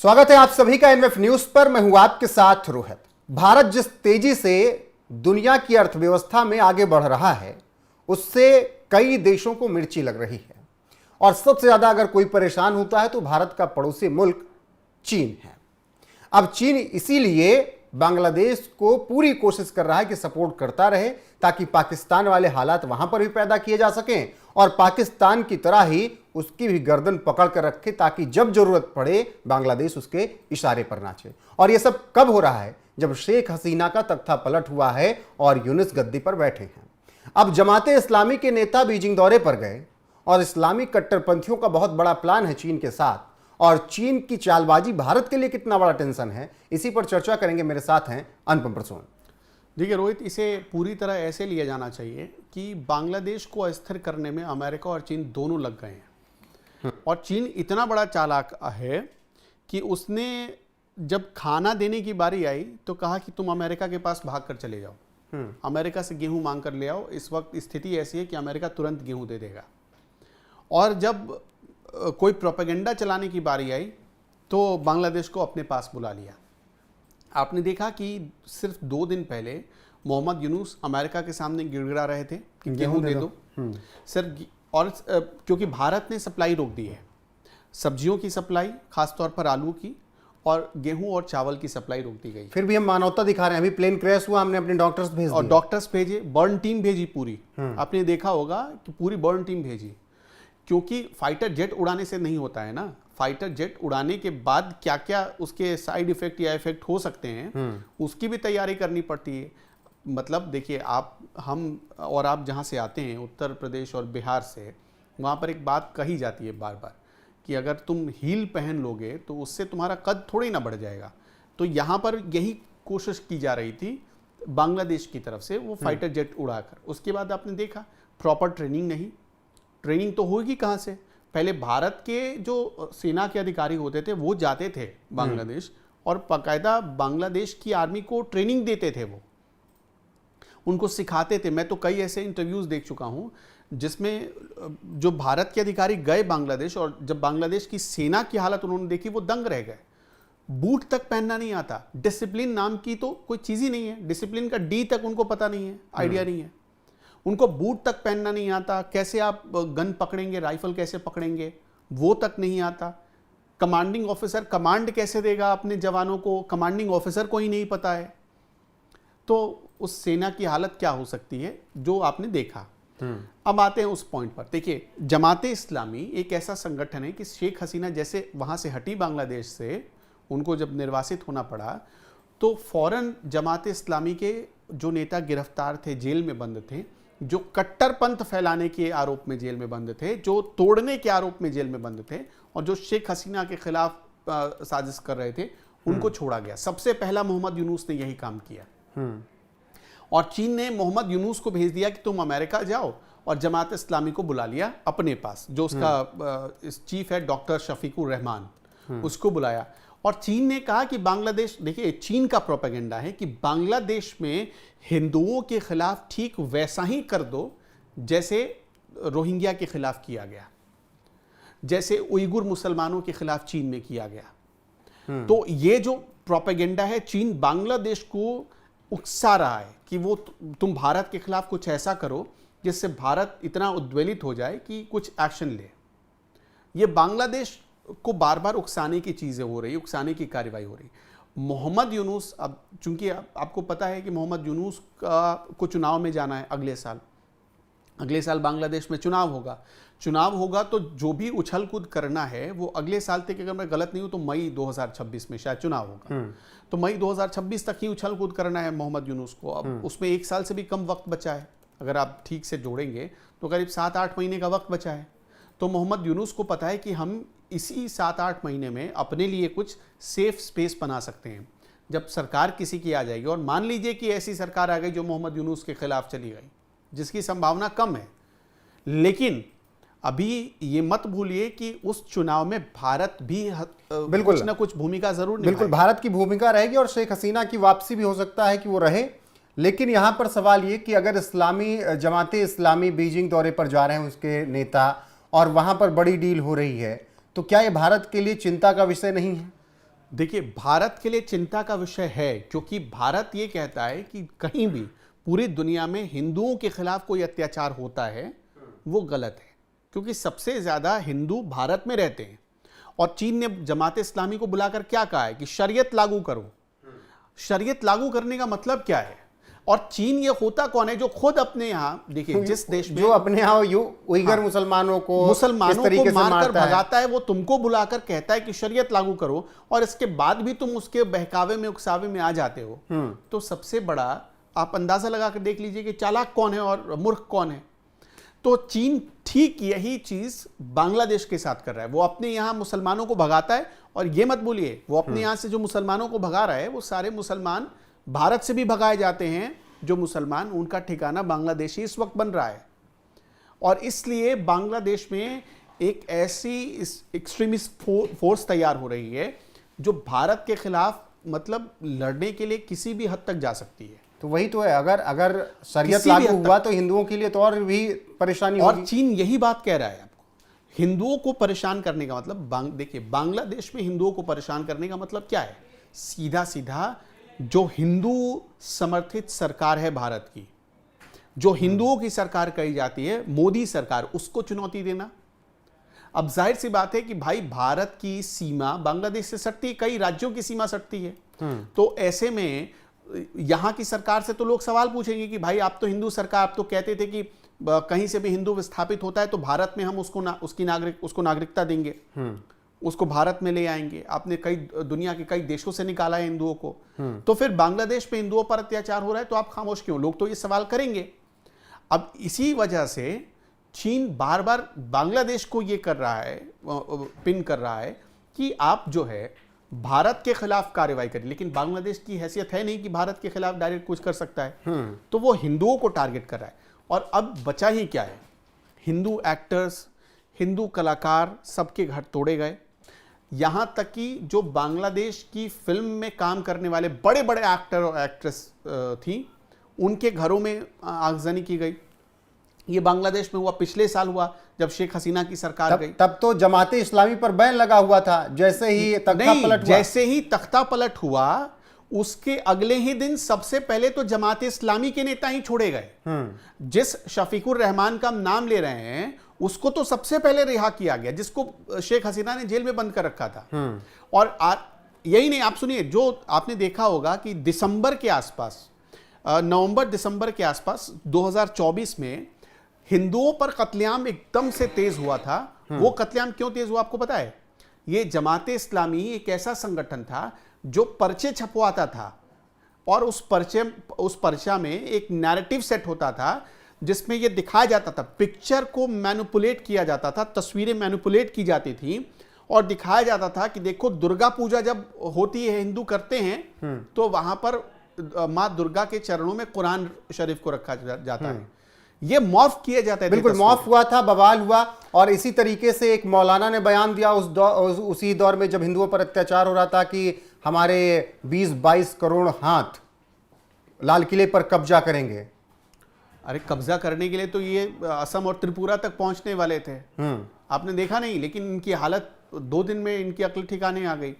स्वागत है आप सभी का एनएफ न्यूज पर। मैं हूं आपके साथ रोहित। भारत जिस तेजी से दुनिया की अर्थव्यवस्था में आगे बढ़ रहा है उससे कई देशों को मिर्ची लग रही है और सबसे ज्यादा अगर कोई परेशान होता है तो भारत का पड़ोसी मुल्क चीन है। अब चीन इसीलिए बांग्लादेश को पूरी कोशिश कर रहा है कि सपोर्ट करता रहे ताकि पाकिस्तान वाले हालात वहां पर भी पैदा किए जा सकें और पाकिस्तान की तरह ही उसकी भी गर्दन पकड़ कर रखे ताकि जब जरूरत पड़े बांग्लादेश उसके इशारे पर नाचे। और यह सब कब हो रहा है? जब शेख हसीना का तख्ता पलट हुआ है और यूनुस गद्दी पर बैठे हैं। अब जमाते इस्लामी के नेता बीजिंग दौरे पर गए और इस्लामी कट्टरपंथियों का बहुत बड़ा प्लान है चीन के साथ, और चीन की चालबाजी भारत के लिए कितना बड़ा टेंशन है, इसी पर चर्चा करेंगे। मेरे साथ हैं अनुपम प्रसून। देखिए रोहित, इसे पूरी तरह ऐसे लिया जाना चाहिए कि बांग्लादेश को अस्थिर करने में अमेरिका और चीन दोनों लग गए हैं। और चीन इतना बड़ा चालाक है कि उसने जब खाना देने की बारी आई तो कहा कि तुम अमेरिका के पास भाग कर चले जाओ, अमेरिका से गेहूं मांग कर ले आओ। इस वक्त स्थिति ऐसी है कि अमेरिका तुरंत गेहूं दे देगा। और जब कोई प्रोपेगेंडा चलाने की बारी आई तो बांग्लादेश को अपने पास बुला लिया। आपने देखा कि सिर्फ 2 दिन पहले मोहम्मद यूनुस अमेरिका के सामने गिड़गिड़ा रहे थे कि गेहूं दे दो सिर्फ। और क्योंकि भारत ने सप्लाई रोक दी है, सब्जियों की सप्लाई, खासतौर पर आलू की, और गेहूं और चावल की सप्लाई रोक दी गई। फिर भी हम मानवता दिखा रहे हैं। अभी प्लेन क्रैश हुआ, हमने अपने डॉक्टर्स भेज दिए और डॉक्टर्स भेजे, बर्न टीम भेजी पूरी। आपने देखा होगा कि पूरी बर्न टीम भेजी, क्योंकि फाइटर जेट उड़ाने से नहीं होता है ना। फाइटर जेट उड़ाने के बाद क्या क्या उसके साइड इफेक्ट या इफेक्ट हो सकते हैं उसकी भी तैयारी करनी पड़ती है। मतलब देखिए, हम और आप जहाँ से आते हैं, उत्तर प्रदेश और बिहार से, वहाँ पर एक बात कही जाती है बार बार कि अगर तुम हील पहन लोगे तो उससे तुम्हारा कद थोड़ी ना बढ़ जाएगा। तो यहाँ पर यही कोशिश की जा रही थी बांग्लादेश की तरफ से, वो फाइटर जेट उड़ाकर। उसके बाद आपने देखा प्रॉपर ट्रेनिंग नहीं। ट्रेनिंग तो होगी कहाँ से? पहले भारत के जो सेना के अधिकारी होते थे वो जाते थे बांग्लादेश और बाकायदा बांग्लादेश की आर्मी को ट्रेनिंग देते थे, वो उनको सिखाते थे। मैं तो कई ऐसे इंटरव्यूज देख चुका हूं जिसमें जो भारत के अधिकारी गए बांग्लादेश और जब बांग्लादेश की सेना की हालत उन्होंने देखी, वो दंग रह गए। बूट तक पहनना नहीं आता, डिसिप्लिन नाम की तो कोई चीज ही नहीं है। डिसिप्लिन का डी तक उनको पता नहीं है, आइडिया नहीं है। उनको बूट तक पहनना नहीं आता, कैसे आप गन पकड़ेंगे, राइफल कैसे पकड़ेंगे वो तक नहीं आता। कमांडिंग ऑफिसर कमांड कैसे देगा अपने जवानों को, कमांडिंग ऑफिसर को ही नहीं पता है। तो उस सेना की हालत क्या हो सकती है जो आपने देखा। अब आते हैं उस पॉइंट पर। देखिए, जमाते इस्लामी एक ऐसा संगठन है कि शेख हसीना जैसे वहां से हटी बांग्लादेश से, उनको जब निर्वासित होना पड़ा तो फौरन जमाते इस्लामी के जो नेता गिरफ्तार थे, जेल में बंद थे, जो कट्टरपंथ फैलाने के आरोप में जेल में बंद थे, जो तोड़ने के आरोप में जेल में बंद थे और जो शेख हसीना के खिलाफ साजिश कर रहे थे, उनको छोड़ा गया। सबसे पहला मोहम्मद यूनुस ने यही काम किया। और चीन ने मोहम्मद यूनुस को भेज दिया कि तुम अमेरिका जाओ, और जमात इस्लामी को बुला लिया अपने पास। जो उसका चीफ है डॉक्टर शफीकुर रहमान, उसको बुलाया। और चीन ने कहा कि बांग्लादेश, देखिए चीन का प्रोपेगेंडा है कि बांग्लादेश में हिंदुओं के खिलाफ ठीक वैसा ही कर दो जैसे रोहिंग्या के खिलाफ किया गया, जैसे उइगुर मुसलमानों के खिलाफ चीन में किया गया। तो ये जो प्रोपेगेंडा है, चीन बांग्लादेश को उकसा रहा है कि वो तुम भारत के खिलाफ कुछ ऐसा करो जिससे भारत इतना उद्वेलित हो जाए कि कुछ एक्शन ले। ये बांग्लादेश को बार बार उकसाने की चीजें हो रही, उकसाने की कार्रवाई हो रही। मोहम्मद यूनुस, अब चूंकि आपको पता है कि मोहम्मद यूनुस को चुनाव में जाना है अगले साल बांग्लादेश में चुनाव होगा तो जो भी उछल कूद करना है वो अगले साल तक, अगर मैं गलत नहीं हूं तो मई 2026 में शायद चुनाव होगा। तो मई 2026 तक ही उछल कूद करना है मोहम्मद यूनुस को। अब उसमें 1 साल से भी कम वक्त बचा है, अगर आप ठीक से जोड़ेंगे तो करीब 7-8 महीने का वक्त बचा है। तो मोहम्मद यूनुस को पता है कि हम इसी 7-8 महीने में अपने लिए कुछ सेफ स्पेस बना सकते हैं। जब सरकार किसी की आ जाएगी, और मान लीजिए कि ऐसी सरकार आ गई जो मोहम्मद यूनुस के खिलाफ चली गई, जिसकी संभावना कम है, लेकिन अभी ये मत भूलिए कि उस चुनाव में भारत भी बिल्कुल कुछ ना कुछ भूमिका जरूर निभाएगा। बिल्कुल भारत की भूमिका रहेगी और शेख हसीना की वापसी भी हो सकता है कि वो रहे। लेकिन यहां पर सवाल ये कि अगर जमाते इस्लामी बीजिंग दौरे पर जा रहे हैं उसके नेता, और वहां पर बड़ी डील हो रही है, तो क्या ये भारत के लिए चिंता का विषय नहीं है? देखिए, भारत के लिए चिंता का विषय है, क्योंकि भारत ये कहता है कि कहीं भी पूरी दुनिया में हिंदुओं के खिलाफ कोई अत्याचार होता है वो गलत है, क्योंकि सबसे ज्यादा हिंदू भारत में रहते हैं। और चीन ने जमात इस्लामी को बुलाकर क्या कहा है कि शरीयत लागू करो। शरीयत लागू करने का मतलब क्या है? और चीन ये होता कौन है जो खुद अपने यहाँ, देखिए, जिस देश में जो अपने यहाँ उइगर मुसलमानों को इस तरीके से मारकर मारता है, भगाता है, वो तुमको बुलाकर कहता है कि शरीयत लागू करो, और इसके बाद भी तुम उसके बहकावे में, उकसावे में आ जाते हो। तो सबसे बड़ा आप अंदाजा लगा कर देख लीजिए कि चालाक कौन है और मूर्ख कौन है। तो चीन ठीक यही चीज बांग्लादेश के साथ कर रहा है। वो अपने यहां मुसलमानों को भगाता है, और ये मत बोलिए वो अपने यहां से जो मुसलमानों को भगा रहा है वो सारे मुसलमान भारत से भी भगाए जाते हैं। जो मुसलमान, उनका ठिकाना बांग्लादेश ही इस वक्त बन रहा है। और इसलिए बांग्लादेश में एक ऐसी एक्सट्रीमिस्ट फोर्स तैयार हो रही है जो भारत के खिलाफ मतलब लड़ने के लिए किसी भी हद तक जा सकती है। तो वही तो है, अगर शरीयत लागू हुआ तो हिंदुओं के लिए तो और भी परेशानी होगी। और चीन यही बात कह रहा है आपको, हिंदुओं को परेशान करने का मतलब, देखिए, बांग्लादेश में हिंदुओं को परेशान करने का मतलब क्या है? सीधा सीधा जो हिंदू समर्थित सरकार है भारत की, जो हिंदुओं की सरकार कही जाती है, मोदी सरकार, उसको चुनौती देना। अब जाहिर सी बात है कि भाई भारत की सीमा बांग्लादेश से सटती है, कई राज्यों की सीमा सटती है। तो ऐसे में यहां की सरकार से तो लोग सवाल पूछेंगे कि भाई आप तो हिंदू सरकार, आप तो कहते थे कि कहीं से भी हिंदू विस्थापित होता है तो भारत में हम उसको नागरिकता देंगे, उसको भारत में ले आएंगे। आपने दुनिया के कई देशों से निकाला है हिंदुओं को, तो फिर बांग्लादेश में हिंदुओं पर अत्याचार हो रहा है तो आप खामोश क्यों? लोग तो ये सवाल करेंगे। अब इसी वजह से चीन बार बार बांग्लादेश को ये कर रहा है, पिन कर रहा है कि आप जो है भारत के खिलाफ कार्रवाई करें, लेकिन बांग्लादेश की हैसियत है नहीं कि भारत के खिलाफ डायरेक्ट कुछ कर सकता है। तो वो हिंदुओं को टारगेट कर रहा है। और अब बचा ही क्या है? हिंदू एक्टर्स, हिंदू कलाकार, सबके घर तोड़े गए। यहां तक कि जो बांग्लादेश की फिल्म में काम करने वाले बड़े बड़े एक्टर और एक्ट्रेस थी, उनके घरों में आगजनी की गई। ये बांग्लादेश में हुआ, पिछले साल हुआ जब शेख हसीना की सरकार गई। तब तो जमाते इस्लामी पर बैन लगा हुआ था। जैसे ही तख्ता पलट हुआ, जैसे ही तख्ता पलट हुआ उसके अगले ही दिन सबसे पहले तो जमाते इस्लामी के नेता ही छोड़े गए। जिस शफीकुर रहमान का नाम ले रहे हैं उसको तो सबसे पहले रिहा किया गया, जिसको शेख हसीना ने जेल में बंद कर रखा था। और यही नहीं, आप सुनिए, जो आपने देखा होगा कि दिसंबर के आसपास, नवंबर दिसंबर के आसपास 2024 में हिंदुओं पर कत्लेआम एकदम से तेज हुआ था। वो कत्लेआम क्यों तेज हुआ आपको पता है? ये जमाते इस्लामी एक ऐसा संगठन था जो पर्चे छपवाता था, और उस पर्चा में एक नैरेटिव सेट होता था जिसमें ये दिखाया जाता था, पिक्चर को मैनिपुलेट किया जाता था, तस्वीरें मैनिपुलेट की जाती थी और दिखाया जाता था कि देखो दुर्गा पूजा जब होती है, हिंदू करते हैं, तो वहां पर माँ दुर्गा के चरणों में कुरान शरीफ को रखा जाता है। ये मॉर्फ किया जाता है। बिल्कुल मॉर्फ हुआ था, बवाल हुआ। और इसी तरीके से एक मौलाना ने बयान दिया उसी दौर में जब हिंदुओं पर अत्याचार हो रहा था कि हमारे 20-22 करोड़ हाथ लाल किले पर कब्जा करेंगे। अरे कब्जा करने के लिए तो ये असम और त्रिपुरा तक पहुंचने वाले थे। आपने देखा नहीं, लेकिन इनकी हालत 2 दिन में इनकी अकल ठिकाने आ गई।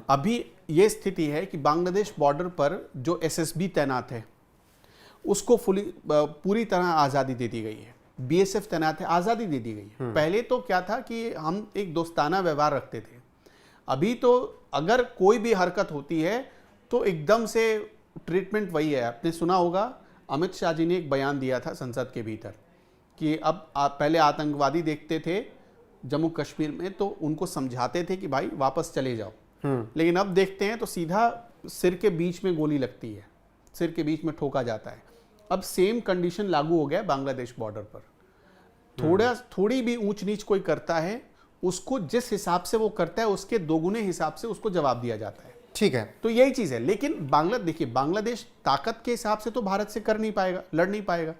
अभी ये स्थिति है कि बांग्लादेश बॉर्डर पर जो एसएसबी तैनात है उसको पूरी तरह आज़ादी दे दी गई है। बीएसएफ तैनात है, आज़ादी दे दी गई है। पहले तो क्या था कि हम एक दोस्ताना व्यवहार रखते थे, अभी तो अगर कोई भी हरकत होती है तो एकदम से ट्रीटमेंट वही है। आपने सुना होगा अमित शाह जी ने एक बयान दिया था संसद के भीतर कि अब पहले आतंकवादी देखते थे जम्मू कश्मीर में तो उनको समझाते थे कि भाई वापस चले जाओ, लेकिन अब देखते हैं तो सीधा सिर के बीच में गोली लगती है, सिर के बीच में ठोका जाता है। अब सेम कंडीशन लागू हो गया बांग्लादेश बॉर्डर पर। थोड़ी भी ऊंच नीच कोई करता है, उसको जिस हिसाब से वो करता है उसके दोगुने हिसाब से उसको जवाब दिया जाता है। ठीक है, तो यही चीज है। लेकिन देखिए, बांग्लादेश ताकत के हिसाब से तो भारत से कर नहीं पाएगा, लड़ नहीं पाएगा।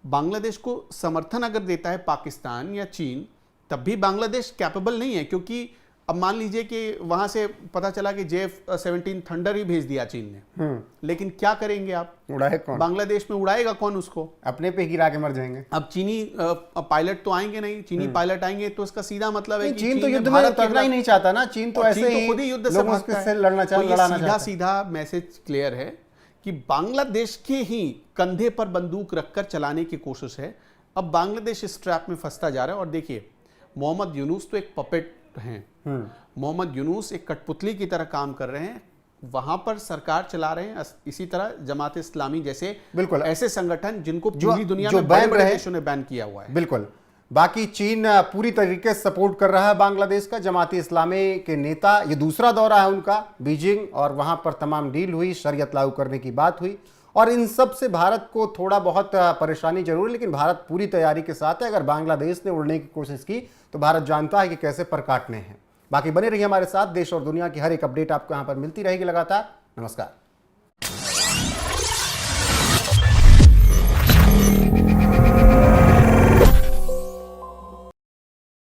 बांग्लादेश को समर्थन अगर देता है पाकिस्तान या चीन, तब भी बांग्लादेश कैपेबल नहीं है, क्योंकि अब मान लीजिए कि वहां से पता चला कि JF-17 थंडर ही भेज दिया चीन ने, लेकिन क्या करेंगे आप? उड़ाए कौन? बांग्लादेश में उड़ाएगा कौन उसको? अपने पे गिरा के मर जाएंगे। अब चीनी पायलट तो आएंगे नहीं, चीनी पायलट आएंगे तो इसका सीधा मतलब है कि चीन तो ने युद्ध में भारत के उतरना ही नहीं चाहता ना। चीन तो ऐसे ही खुद ही युद्ध से लोगों भागता से है। लड़ना तो ये लड़ाना सीधा चाहता है। सीधा मैसेज क्लियर है कि बांग्लादेश के ही कंधे पर बंदूक रखकर चलाने की कोशिश है। अब बांग्लादेश इस ट्रैप में फंसता जा रहा है। और देखिए, मोहम्मद यूनुस तो एक पपेट हैं। मोहम्मद यूनुस एक कठपुतली की तरह काम कर रहे हैं, वहां पर सरकार चला रहे हैं। इसी तरह जमात इस्लामी जैसे बिल्कुल ऐसे संगठन जिनको जो- पूरी दुनिया जो में बैन बड़े-बड़े रहे। देशों ने बैन किया हुआ है। बिल्कुल। बाकी चीन पूरी तरीके से सपोर्ट कर रहा है बांग्लादेश का। जमाती इस्लामी के नेता, ये दूसरा दौरा है उनका बीजिंग, और वहां पर तमाम डील हुई, शरीयत लागू करने की बात हुई, और इन सब से भारत को थोड़ा बहुत परेशानी जरूर है, लेकिन भारत पूरी तैयारी के साथ है। अगर बांग्लादेश ने उड़ने की कोशिश की तो भारत जानता है कि कैसे पर काटने हैं। बाकी बने रहिए हमारे साथ। देश और दुनिया की हर एक अपडेट आपको यहाँ पर मिलती रहेगी लगातार। नमस्कार।